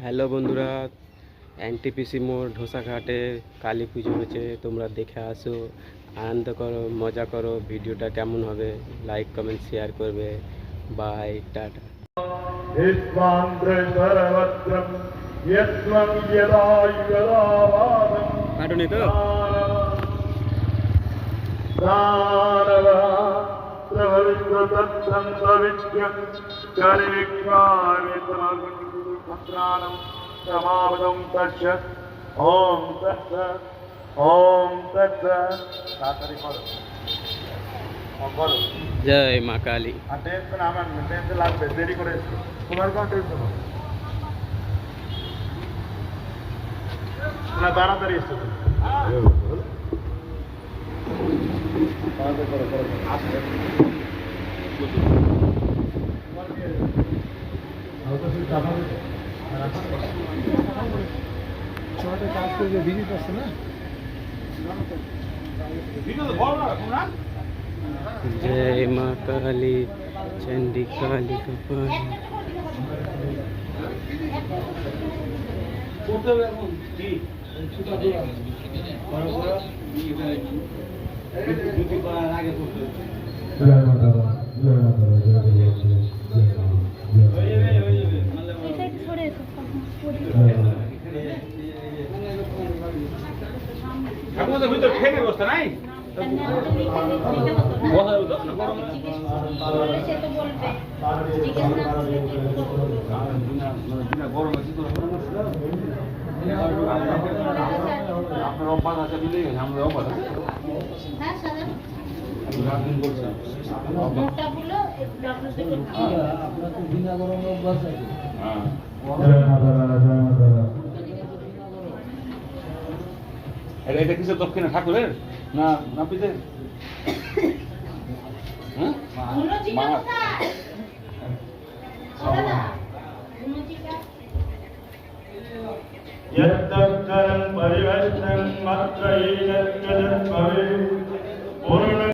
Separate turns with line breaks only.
Hello বন্ধুরা, NTPC মোড় ঢোসাঘাটে কালী পুজো হচ্ছে। তোমরা দেখে আসো, আনন্দ করো, মজা করো। ভিডিওটা কেমন হবে লাইক কমেন্ট শেয়ার করবে। Bye, tata. কাটুনি তো
ओम तत्सत् ओम तत्सत् तातरी करो करो
জয় মা কালী।
আর টেনশন আমার টেনশন লাগবে দেরি করে তোমার কোন টেনশন না তাড়াতাড়ি এসো তাড়াতাড়ি করো করো আসবে হালকা করে টাকা দিতে ছোটে কাজ করে ভিজিট আছে না ভিডিও তো বড় না
জয় মা কালী, চণ্ডী কালী কপাল।
করতে হবে এখন কি ছুটা দিয়ে বড় বড় ডিউটি করার আগে করতে হবে জয় মাতা জয় মাতা জয় জয় হয়ে যাবে এটা ছড়ে আপনাদের ভিতর ফেলে বসতে নাই আপনার অভ্যাস আছে বুঝলে আমাদের অভ্যাস আছে এটা কিসের দক্ষিণা ঠাকুরের না নাপিতের यत्तत्करं परिवर्तनं मात्रैकजन्मवे पूर्ण